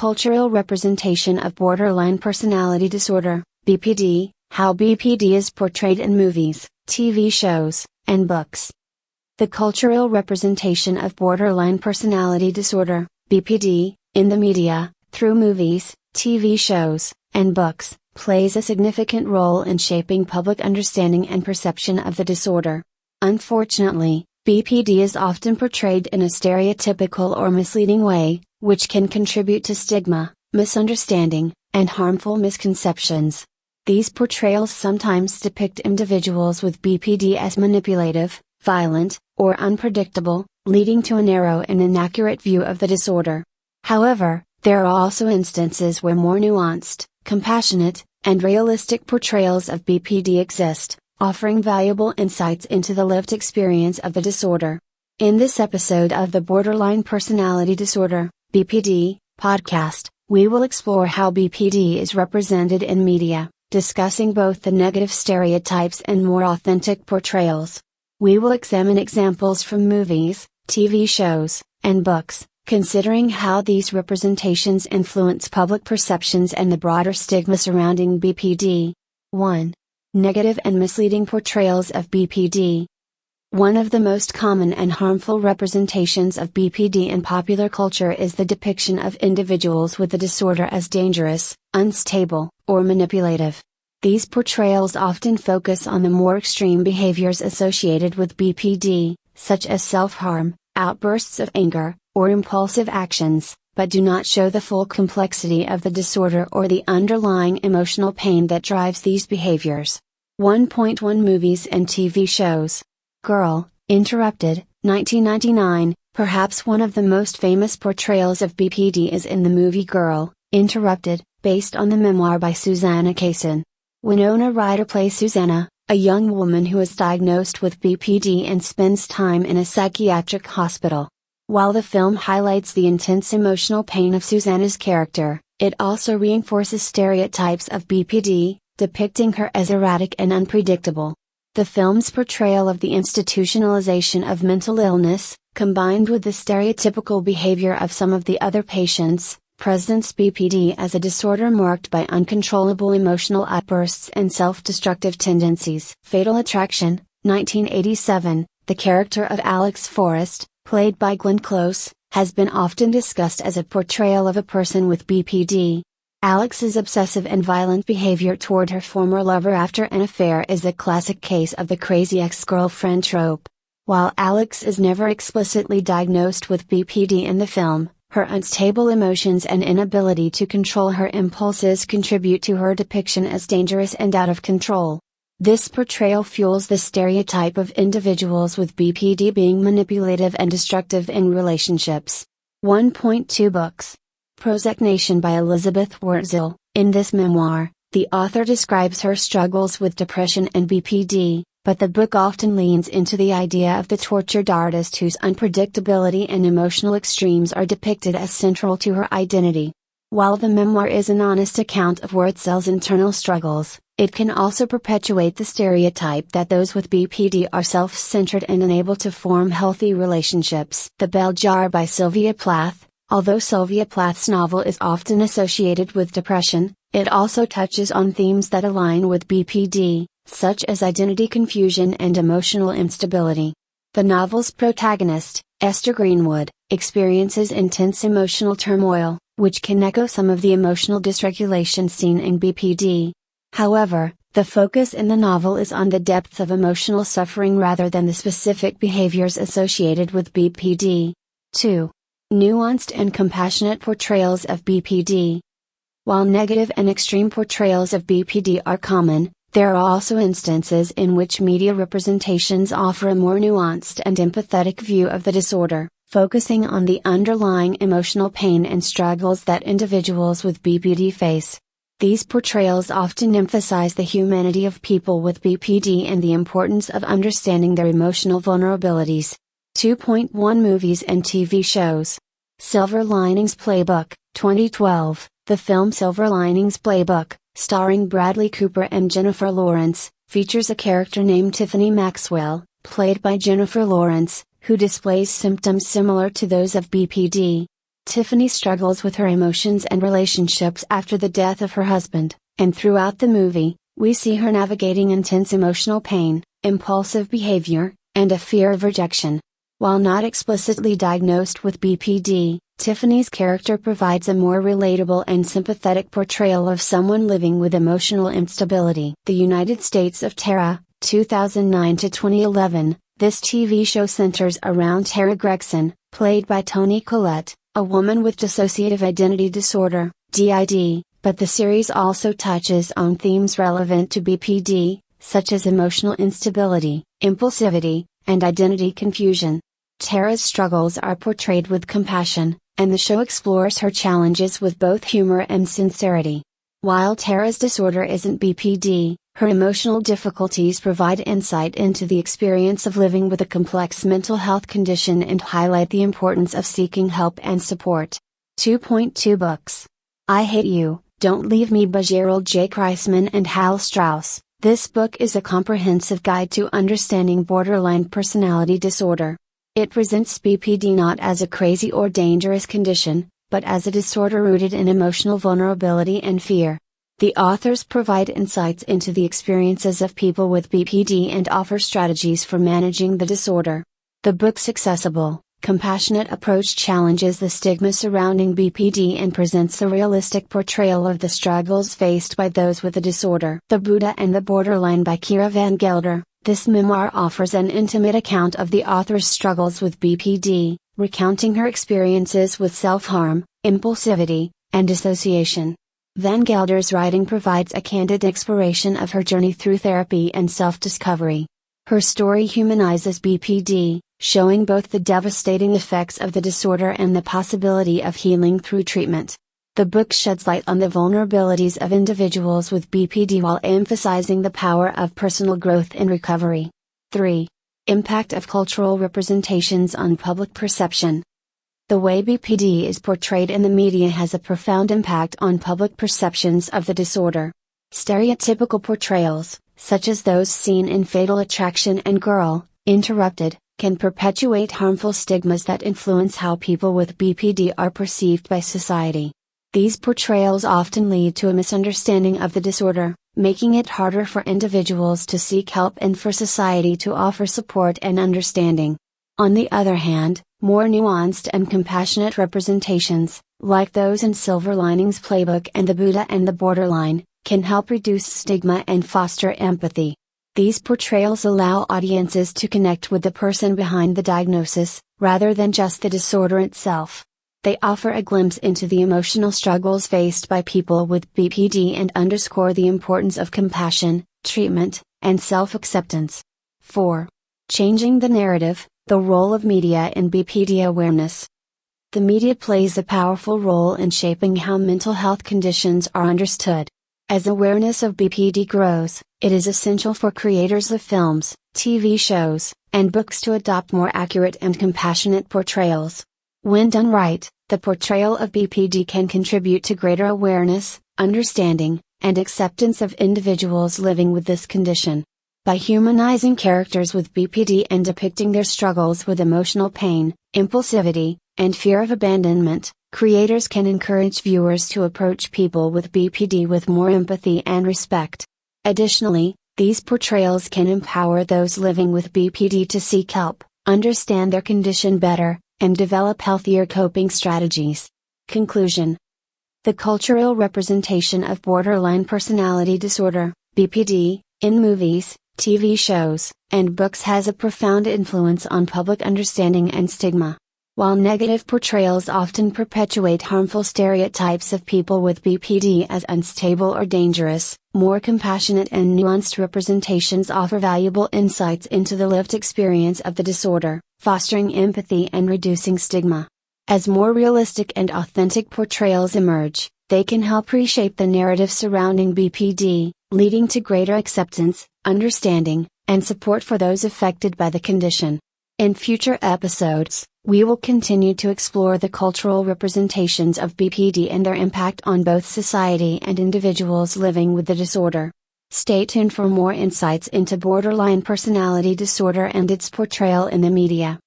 cultural representation of borderline personality disorder, BPD, how BPD is portrayed in movies, TV shows, and books. The cultural representation of borderline personality disorder, BPD, in the media, through movies, TV shows, and books, plays a significant role in shaping public understanding and perception of the disorder. Unfortunately, BPD is often portrayed in a stereotypical or misleading way, which can contribute to stigma, misunderstanding, and harmful misconceptions. These portrayals sometimes depict individuals with BPD as manipulative, violent, or unpredictable, leading to a narrow and inaccurate view of the disorder. However, there are also instances where more nuanced, compassionate, and realistic portrayals of BPD exist, offering valuable insights into the lived experience of the disorder. In this episode of the Borderline Personality Disorder, BPD, podcast, we will explore how BPD is represented in media, discussing both the negative stereotypes and more authentic portrayals. We will examine examples from movies, TV shows, and books, considering how these representations influence public perceptions and the broader stigma surrounding BPD. 1. Negative and misleading portrayals of BPD. One of the most common and harmful representations of BPD in popular culture is the depiction of individuals with the disorder as dangerous, unstable, or manipulative. These portrayals often focus on the more extreme behaviors associated with BPD, such as self-harm, outbursts of anger, or impulsive actions, but do not show the full complexity of the disorder or the underlying emotional pain that drives these behaviors. 1.1 Movies and TV shows. Girl, Interrupted, 1999, perhaps one of the most famous portrayals of BPD is in the movie Girl, Interrupted, based on the memoir by Susanna Kaysen. Winona Ryder plays Susanna, a young woman who is diagnosed with BPD and spends time in a psychiatric hospital. While the film highlights the intense emotional pain of Susanna's character, it also reinforces stereotypes of BPD, depicting her as erratic and unpredictable. The film's portrayal of the institutionalization of mental illness, combined with the stereotypical behavior of some of the other patients, presents BPD as a disorder marked by uncontrollable emotional outbursts and self-destructive tendencies. Fatal Attraction, 1987, the character of Alex Forrest, played by Glenn Close, has been often discussed as a portrayal of a person with BPD. Alex's obsessive and violent behavior toward her former lover after an affair is a classic case of the crazy ex-girlfriend trope. While Alex is never explicitly diagnosed with BPD in the film, her unstable emotions and inability to control her impulses contribute to her depiction as dangerous and out of control. This portrayal fuels the stereotype of individuals with BPD being manipulative and destructive in relationships. 1.2 Books. Prozac Nation by Elizabeth Wurtzel. In this memoir, the author describes her struggles with depression and BPD, but the book often leans into the idea of the tortured artist whose unpredictability and emotional extremes are depicted as central to her identity. While the memoir is an honest account of Wurtzel's internal struggles, it can also perpetuate the stereotype that those with BPD are self-centered and unable to form healthy relationships. The Bell Jar by Sylvia Plath. Although Sylvia Plath's novel is often associated with depression, it also touches on themes that align with BPD, such as identity confusion and emotional instability. The novel's protagonist, Esther Greenwood, experiences intense emotional turmoil, which can echo some of the emotional dysregulation seen in BPD. However, the focus in the novel is on the depth of emotional suffering rather than the specific behaviors associated with BPD. 2. Nuanced and compassionate portrayals of BPD. While negative and extreme portrayals of BPD are common, there are also instances in which media representations offer a more nuanced and empathetic view of the disorder, focusing on the underlying emotional pain and struggles that individuals with BPD face. These portrayals often emphasize the humanity of people with BPD and the importance of understanding their emotional vulnerabilities. 2.1 Movies and TV shows. Silver Linings Playbook, 2012. The film Silver Linings Playbook, starring Bradley Cooper and Jennifer Lawrence, features a character named Tiffany Maxwell, played by Jennifer Lawrence, who displays symptoms similar to those of BPD. Tiffany struggles with her emotions and relationships after the death of her husband, and throughout the movie, we see her navigating intense emotional pain, impulsive behavior, and a fear of rejection. While not explicitly diagnosed with BPD, Tiffany's character provides a more relatable and sympathetic portrayal of someone living with emotional instability. The United States of Tara, 2009 to 2011, this TV show centers around Tara Gregson, played by Toni Collette, a woman with dissociative identity disorder, DID, but the series also touches on themes relevant to BPD, such as emotional instability, impulsivity, and identity confusion. Tara's struggles are portrayed with compassion, and the show explores her challenges with both humor and sincerity. While Tara's disorder isn't BPD, her emotional difficulties provide insight into the experience of living with a complex mental health condition and highlight the importance of seeking help and support. 2.2 Books. I Hate You, Don't Leave Me by Gerald J. Kreisman and Hal Strauss. This book is a comprehensive guide to understanding borderline personality disorder. It presents BPD not as a crazy or dangerous condition, but as a disorder rooted in emotional vulnerability and fear. The authors provide insights into the experiences of people with BPD and offer strategies for managing the disorder. The book's accessible, compassionate approach challenges the stigma surrounding BPD and presents a realistic portrayal of the struggles faced by those with the disorder. The Buddha and the Borderline by Kira Van Gelder. This memoir offers an intimate account of the author's struggles with BPD, recounting her experiences with self-harm, impulsivity, and dissociation. Van Gelder's writing provides a candid exploration of her journey through therapy and self-discovery. Her story humanizes BPD, showing both the devastating effects of the disorder and the possibility of healing through treatment. The book sheds light on the vulnerabilities of individuals with BPD while emphasizing the power of personal growth and recovery. 3. Impact of cultural representations on public perception. The way BPD is portrayed in the media has a profound impact on public perceptions of the disorder. Stereotypical portrayals, such as those seen in Fatal Attraction and Girl, Interrupted, can perpetuate harmful stigmas that influence how people with BPD are perceived by society. These portrayals often lead to a misunderstanding of the disorder, making it harder for individuals to seek help and for society to offer support and understanding. On the other hand, more nuanced and compassionate representations, like those in Silver Linings Playbook and The Buddha and the Borderline, can help reduce stigma and foster empathy. These portrayals allow audiences to connect with the person behind the diagnosis, rather than just the disorder itself. They offer a glimpse into the emotional struggles faced by people with BPD and underscore the importance of compassion, treatment, and self-acceptance. 4. Changing the narrative, the role of media in BPD awareness. The media plays a powerful role in shaping how mental health conditions are understood. As awareness of BPD grows, it is essential for creators of films, TV shows, and books to adopt more accurate and compassionate portrayals. When done right, the portrayal of BPD can contribute to greater awareness, understanding, and acceptance of individuals living with this condition. By humanizing characters with BPD and depicting their struggles with emotional pain, impulsivity, and fear of abandonment, creators can encourage viewers to approach people with BPD with more empathy and respect. Additionally, these portrayals can empower those living with BPD to seek help, understand their condition better, and develop healthier coping strategies. Conclusion. The cultural representation of borderline personality disorder, BPD, in movies, TV shows, and books has a profound influence on public understanding and stigma. While negative portrayals often perpetuate harmful stereotypes of people with BPD as unstable or dangerous, more compassionate and nuanced representations offer valuable insights into the lived experience of the disorder, fostering empathy and reducing stigma. As more realistic and authentic portrayals emerge, they can help reshape the narrative surrounding BPD, leading to greater acceptance, understanding, and support for those affected by the condition. In future episodes, we will continue to explore the cultural representations of BPD and their impact on both society and individuals living with the disorder. Stay tuned for more insights into borderline personality disorder and its portrayal in the media.